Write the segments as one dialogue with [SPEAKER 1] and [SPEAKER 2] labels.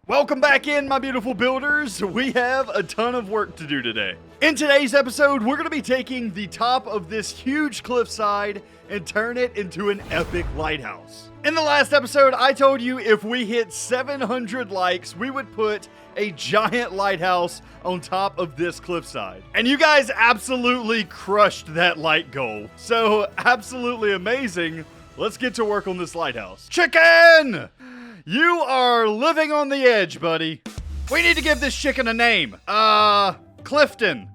[SPEAKER 1] Welcome back in, my beautiful builders. We have a ton of work to do today. In today's episode, we're going to be taking the top of this huge cliffside and turn it into an epic lighthouse. In the last episode, I told you if we hit 700 likes, we would put a giant lighthouse on top of this cliffside. And you guys absolutely crushed that like goal. So, absolutely amazing. Let's get to work on this lighthouse. Chicken! You are living on the edge, buddy. We need to give this chicken a name. Clifton.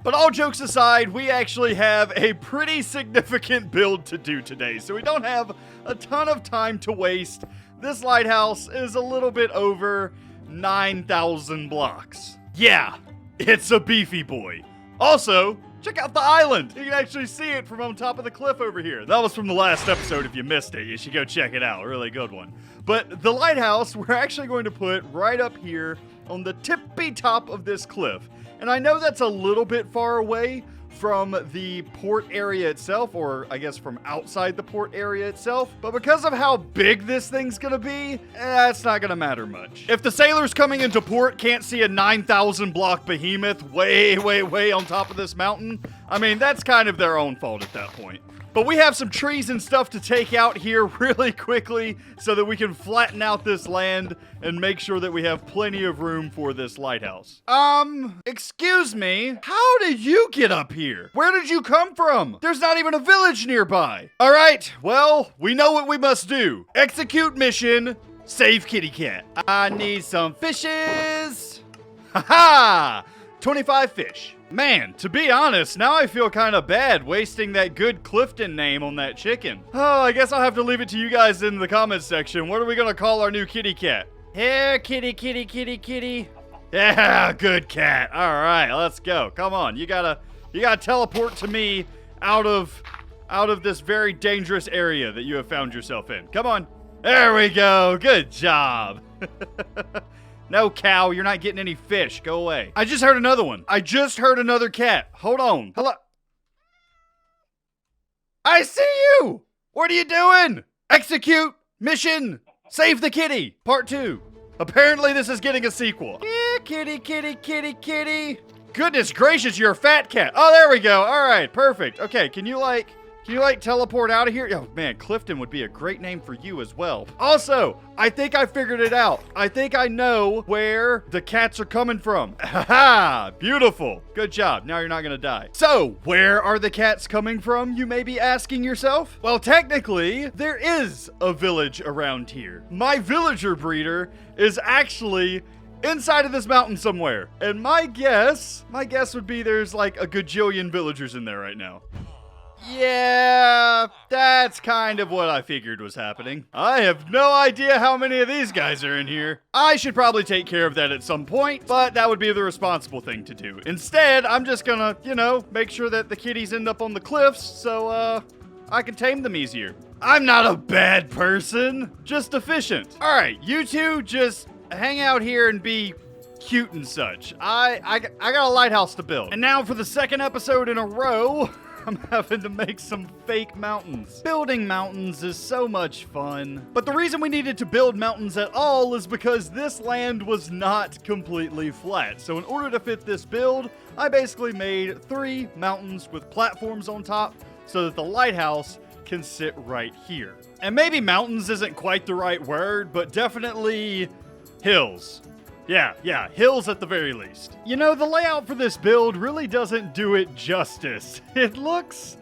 [SPEAKER 1] But all jokes aside, we actually have a pretty significant build to do today, so we don't have a ton of time to waste. This lighthouse is a little bit over 9,000 blocks. Yeah, it's a beefy boy. Also, check out the island. You can actually see it from on top of the cliff over here. That was from the last episode. If you missed it, you should go check it out. Really good one. But the lighthouse, we're actually going to put right up here on the tippy top of this cliff. And I know that's a little bit far away from the port area itself, or I guess from outside the port area itself. But because of how big this thing's gonna be, it's not gonna matter much. If the sailors coming into port can't see a 9,000 block behemoth way on top of this mountain, I mean, that's kind of their own fault at that point. But we have some trees and stuff to take out here really quickly so that we can flatten out this land and make sure that we have plenty of room for this lighthouse. Excuse me, how did you get up here? Where did you come from? There's not even a village nearby. All right, well, we know what we must do. Execute mission, save kitty cat. I need some fishes. Ha-ha! 25 fish. Man, to be honest, now I feel kind of bad wasting that good Clifton name on that chicken. Oh, I guess I'll have to leave it to you guys in the comments section. What are we gonna call our new kitty cat? Here, kitty, kitty, kitty, kitty. Yeah, good cat. All right, let's go. Come on, you gotta teleport to me out of this very dangerous area that you have found yourself in. Come on. There we go. Good job. No, cow, you're not getting any fish. Go away. I just heard another one. I just heard another cat. Hold on. Hello. I see you. What are you doing? Execute mission. Save the kitty. Part 2. Apparently this is getting a sequel. Yeah, kitty, kitty, kitty, kitty. Goodness gracious, you're a fat cat. Oh, there we go. All right, perfect. Okay, can you teleport out of here? Oh man, Clifton would be a great name for you as well. Also, I think I figured it out. I think I know where the cats are coming from. Haha, beautiful. Good job. Now you're not gonna die. So, where are the cats coming from, you may be asking yourself? Well, technically, there is a village around here. My villager breeder is actually inside of this mountain somewhere. And my guess would be there's like a gajillion villagers in there right now. Yeah, that's kind of what I figured was happening. I have no idea how many of these guys are in here. I should probably take care of that at some point, but that would be the responsible thing to do. Instead, I'm just gonna, make sure that the kitties end up on the cliffs so, I can tame them easier. I'm not a bad person, just efficient. All right, you two just hang out here and be cute and such. I got a lighthouse to build. And now for the second episode in a row, I'm having to make some fake mountains. Building mountains is so much fun. But the reason we needed to build mountains at all is because this land was not completely flat. So in order to fit this build, I basically made 3 mountains with platforms on top so that the lighthouse can sit right here. And maybe mountains isn't quite the right word, but definitely hills. Yeah, hills at the very least. The layout for this build really doesn't do it justice. It looks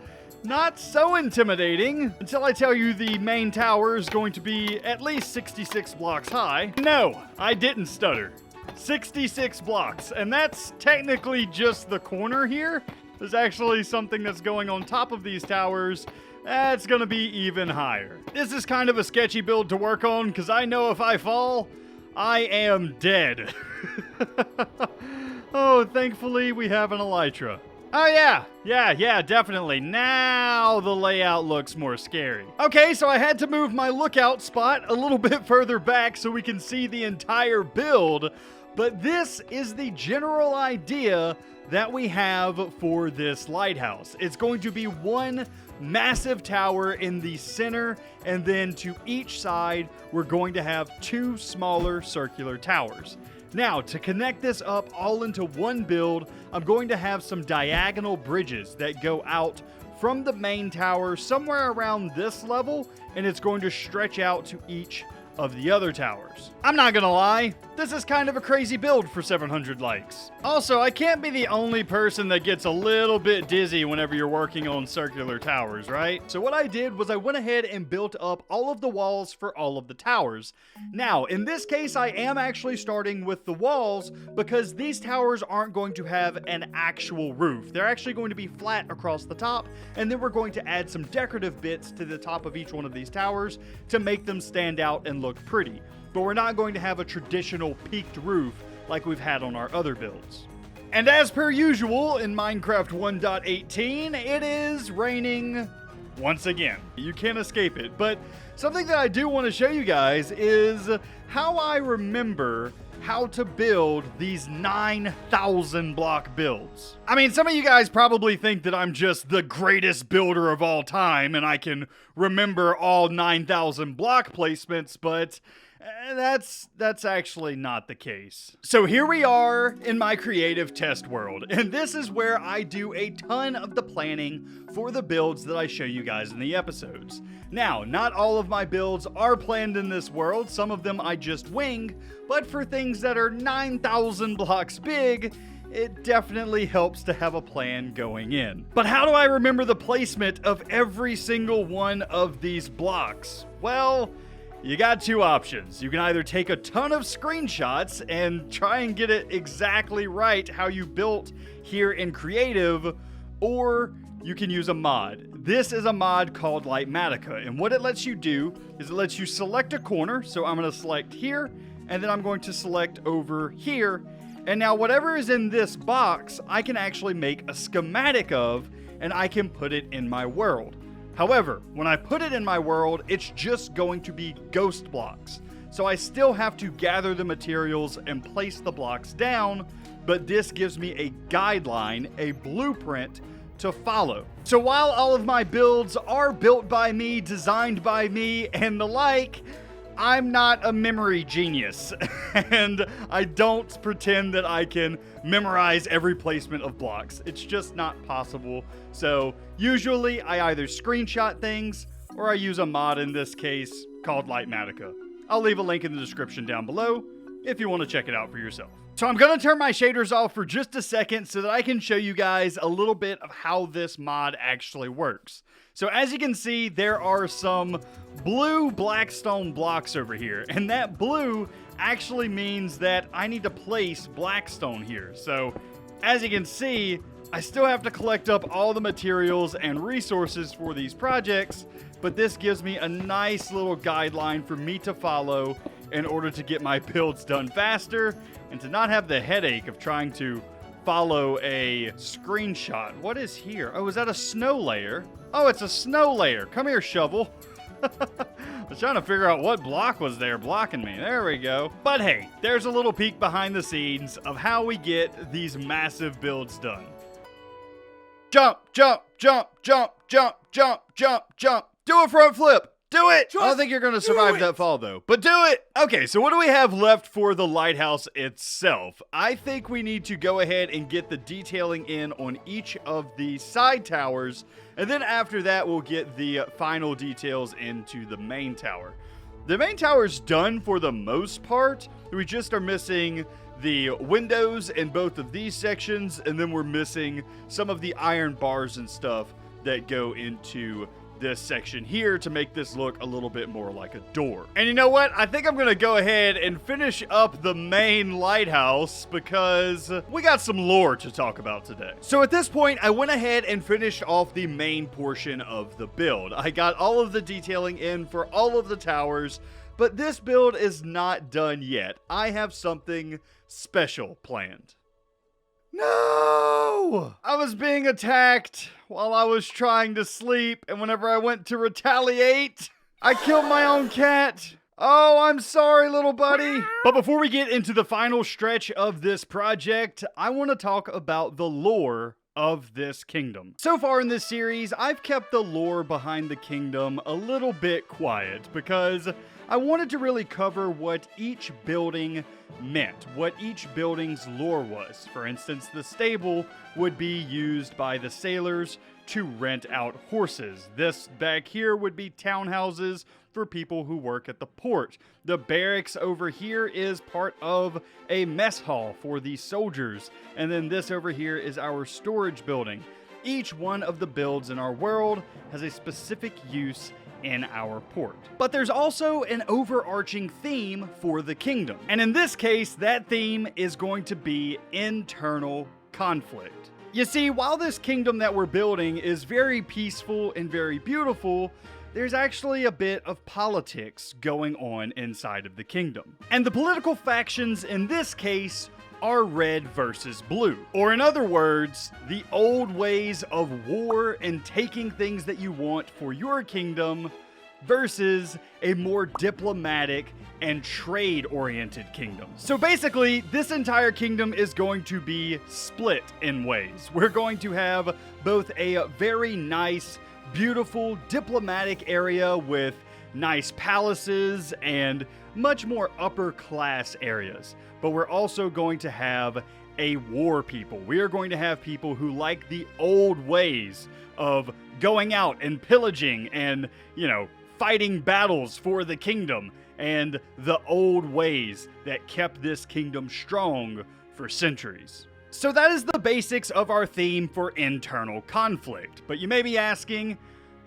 [SPEAKER 1] not so intimidating until I tell you the main tower is going to be at least 66 blocks high. No, I didn't stutter. 66 blocks, and that's technically just the corner here. There's actually something that's going on top of these towers that's gonna be even higher. This is kind of a sketchy build to work on because I know if I fall, I am dead. Oh, thankfully we have an elytra. Oh yeah, definitely. Now the layout looks more scary. Okay, so I had to move my lookout spot a little bit further back so we can see the entire build, but this is the general idea that we have for this lighthouse. It's going to be one massive tower in the center, and then to each side, we're going to have 2 smaller circular towers. Now, to connect this up all into one build, I'm going to have some diagonal bridges that go out from the main tower somewhere around this level, and it's going to stretch out to each of the other towers. I'm not gonna lie, this is kind of a crazy build for 700 likes. Also, I can't be the only person that gets a little bit dizzy whenever you're working on circular towers, right? So what I did was I went ahead and built up all of the walls for all of the towers. Now, in this case, I am actually starting with the walls because these towers aren't going to have an actual roof. They're actually going to be flat across the top, and then we're going to add some decorative bits to the top of each one of these towers to make them stand out and look pretty. But we're not going to have a traditional peaked roof like we've had on our other builds. And as per usual in Minecraft 1.18, it is raining once again. You can't escape it. But something that I do want to show you guys is how I remember how to build these 9,000 block builds. I mean, some of you guys probably think that I'm just the greatest builder of all time and I can remember all 9,000 block placements, but that's actually not the case. So here we are in my creative test world, and this is where I do a ton of the planning for the builds that I show you guys in the episodes. Now, not all of my builds are planned in this world, some of them I just wing, but for things that are 9,000 blocks big, it definitely helps to have a plan going in. But how do I remember the placement of every single one of these blocks? Well, you got 2 options. You can either take a ton of screenshots and try and get it exactly right how you built here in Creative, or you can use a mod. This is a mod called Lightmatica, and what it lets you do is it lets you select a corner. So I'm going to select here, and then I'm going to select over here. And now whatever is in this box, I can actually make a schematic of, and I can put it in my world. However, when I put it in my world, it's just going to be ghost blocks. So I still have to gather the materials and place the blocks down, but this gives me a guideline, a blueprint to follow. So while all of my builds are built by me, designed by me, and the like, I'm not a memory genius, and I don't pretend that I can memorize every placement of blocks. It's just not possible. So usually I either screenshot things or I use a mod, in this case called Lightmatica. I'll leave a link in the description down below if you want to check it out for yourself. So I'm going to turn my shaders off for just a second so that I can show you guys a little bit of how this mod actually works. So as you can see, there are some blue blackstone blocks over here, and that blue actually means that I need to place blackstone here. So as you can see, I still have to collect up all the materials and resources for these projects, but this gives me a nice little guideline for me to follow in order to get my builds done faster and to not have the headache of trying to follow a screenshot. What is here? Oh, is that a snow layer? Oh, it's a snow layer. Come here, shovel. I was trying to figure out what block was there blocking me. There we go. But hey, there's a little peek behind the scenes of how we get these massive builds done. Jump, jump, jump, jump, jump, jump, jump, jump. Do a front flip. Do it! I don't think you're going to survive that fall, though. But do it! Okay, so what do we have left for the lighthouse itself? I think we need to go ahead and get the detailing in on each of the side towers, and then after that, we'll get the final details into the main tower. The main tower's done for the most part. We just are missing the windows in both of these sections, and then we're missing some of the iron bars and stuff that go into this section here to make this look a little bit more like a door. And you know what? I think I'm gonna go ahead and finish up the main lighthouse because we got some lore to talk about today. So at this point, I went ahead and finished off the main portion of the build. I got all of the detailing in for all of the towers, but this build is not done yet. I have something special planned. No! I was being attacked while I was trying to sleep, and whenever I went to retaliate, I killed my own cat. Oh, I'm sorry, little buddy. But before we get into the final stretch of this project, I want to talk about the lore of this kingdom. So far in this series, I've kept the lore behind the kingdom a little bit quiet because I wanted to really cover what each building meant, what each building's lore was. For instance, the stable would be used by the sailors to rent out horses. This back here would be townhouses for people who work at the port. The barracks over here is part of a mess hall for the soldiers. And then this over here is our storage building. Each one of the builds in our world has a specific use in our port. But there's also an overarching theme for the kingdom. And in this case, that theme is going to be internal conflict. You see, while this kingdom that we're building is very peaceful and very beautiful, there's actually a bit of politics going on inside of the kingdom. And the political factions in this case are red versus blue. Or in other words, the old ways of war and taking things that you want for your kingdom versus a more diplomatic and trade-oriented kingdom. So basically, this entire kingdom is going to be split in ways. We're going to have both a very nice, beautiful, diplomatic area with nice palaces and much more upper-class areas. But we're also going to have a war people. We are going to have people who like the old ways of going out and pillaging and, fighting battles for the kingdom, and the old ways that kept this kingdom strong for centuries. So that is the basics of our theme for internal conflict. But you may be asking,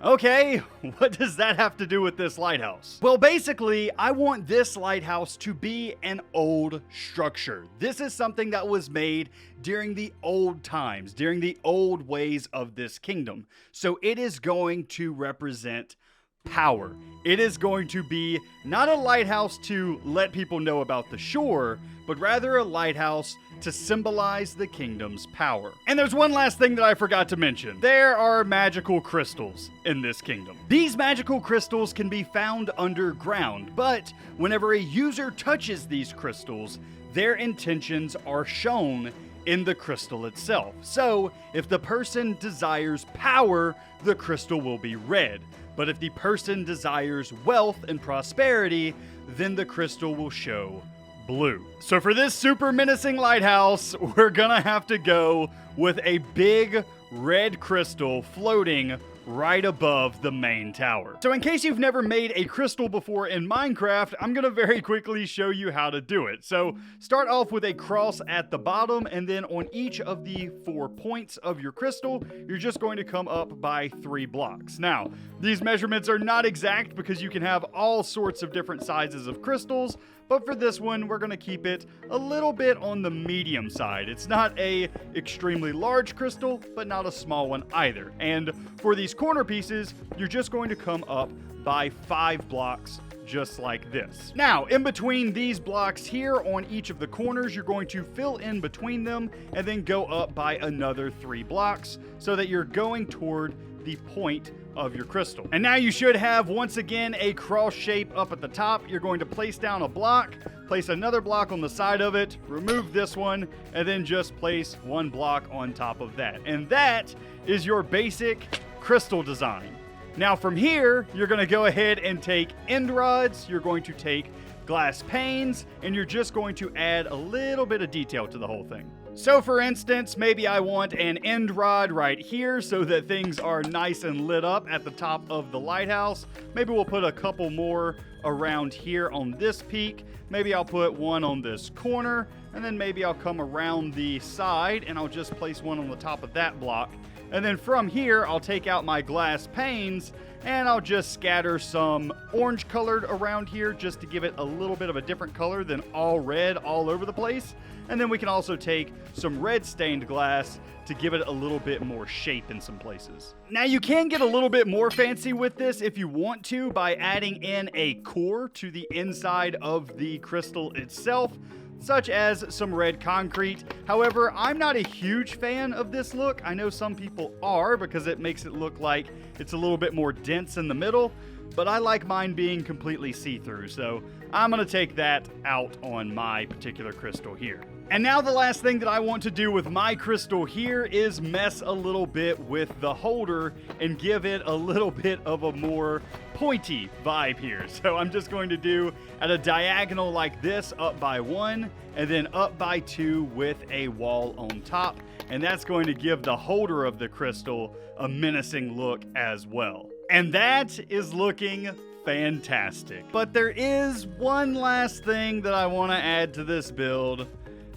[SPEAKER 1] okay, what does that have to do with this lighthouse? Well, basically, I want this lighthouse to be an old structure. This is something that was made during the old times, during the old ways of this kingdom. So it is going to represent power. It is going to be not a lighthouse to let people know about the shore, but rather a lighthouse to symbolize the kingdom's power. And there's one last thing that I forgot to mention. There are magical crystals in this kingdom. These magical crystals can be found underground, but whenever a user touches these crystals, their intentions are shown in the crystal itself. So, if the person desires power, the crystal will be red. But if the person desires wealth and prosperity, then the crystal will show blue. So for this super menacing lighthouse, we're gonna have to go with a big red crystal floating right above the main tower. So in case you've never made a crystal before in Minecraft, I'm gonna very quickly show you how to do it. So start off with a cross at the bottom, and then on each of the 4 points of your crystal, you're just going to come up by 3 blocks. Now, these measurements are not exact because you can have all sorts of different sizes of crystals, but for this one, we're gonna keep it a little bit on the medium side. It's not a extremely large crystal, but not a small one either. And for these corner pieces, you're just going to come up by 5 blocks, just like this. Now, in between these blocks here on each of the corners, you're going to fill in between them and then go up by another 3 blocks so that you're going toward the point of your crystal. And now you should have, once again, a cross shape up at the top. You're going to place down a block, place another block on the side of it, remove this one, and then just place 1 block on top of that. And that is your basic crystal design. Now from here, you're going to go ahead and take end rods, you're going to take glass panes, and you're just going to add a little bit of detail to the whole thing. So for instance, maybe I want an end rod right here so that things are nice and lit up at the top of the lighthouse. Maybe we'll put a couple more around here on this peak. Maybe I'll put one on this corner, and then maybe I'll come around the side and I'll just place one on the top of that block. And then from here, I'll take out my glass panes and I'll just scatter some orange colored around here just to give it a little bit of a different color than all red all over the place. And then we can also take some red stained glass to give it a little bit more shape in some places. Now you can get a little bit more fancy with this if you want to by adding in a core to the inside of the crystal itself, such as some red concrete. However, I'm not a huge fan of this look. I know some people are because it makes it look like it's a little bit more dense in the middle, but I like mine being completely see-through, so I'm gonna take that out on my particular crystal here. And now the last thing that I want to do with my crystal here is mess a little bit with the holder and give it a little bit of a more pointy vibe here. So I'm just going to do at a diagonal like this, up by 1, and then up by 2 with a wall on top. And that's going to give the holder of the crystal a menacing look as well. And that is looking fantastic. But there is one last thing that I want to add to this build,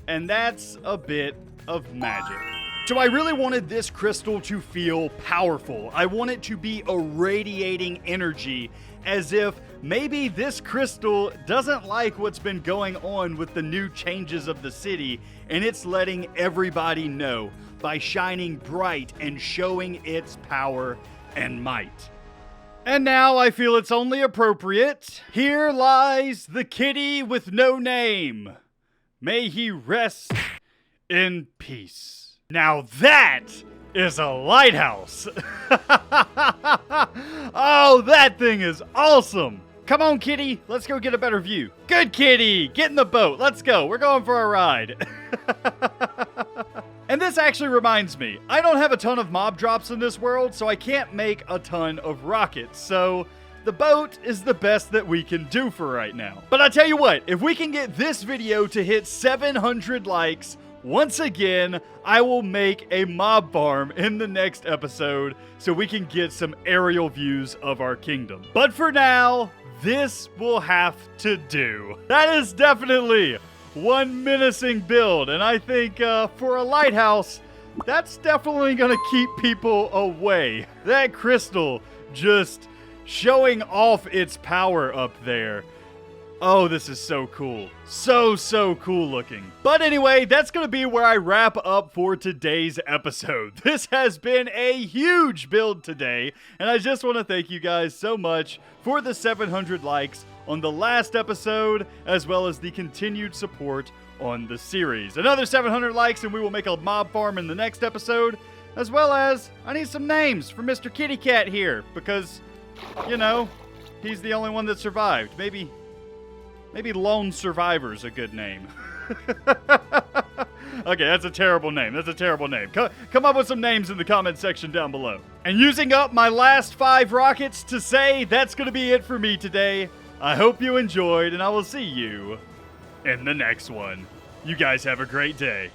[SPEAKER 1] and that's a bit of magic. So I really wanted this crystal to feel powerful. I want it to be irradiating energy, as if maybe this crystal doesn't like what's been going on with the new changes of the city, and it's letting everybody know by shining bright and showing its power and might. And now I feel it's only appropriate. Here lies the kitty with no name. May he rest in peace. Now that is a lighthouse. Oh, that thing is awesome. Come on, kitty. Let's go get a better view. Good kitty. Get in the boat. Let's go. We're going for a ride. And this actually reminds me, I don't have a ton of mob drops in this world, so I can't make a ton of rockets. So the boat is the best that we can do for right now. But I tell you what, if we can get this video to hit 700 likes, once again, I will make a mob farm in the next episode so we can get some aerial views of our kingdom. But for now, this will have to do. That is definitely one menacing build, and I think for a lighthouse, that's definitely gonna keep people away. That crystal just showing off its power up there. Oh, this is so cool. So cool looking. But anyway, that's going to be where I wrap up for today's episode. This has been a huge build today, and I just want to thank you guys so much for the 700 likes on the last episode, as well as the continued support on the series. Another 700 likes and we will make a mob farm in the next episode, as well as I need some names for Mr. Kitty Cat here, because, you know, he's the only one that survived. Maybe Lone Survivor's a good name. Okay, that's a terrible name. That's a terrible name. Come up with some names in the comment section down below. And using up my last 5 rockets to say that's going to be it for me today. I hope you enjoyed, and I will see you in the next one. You guys have a great day.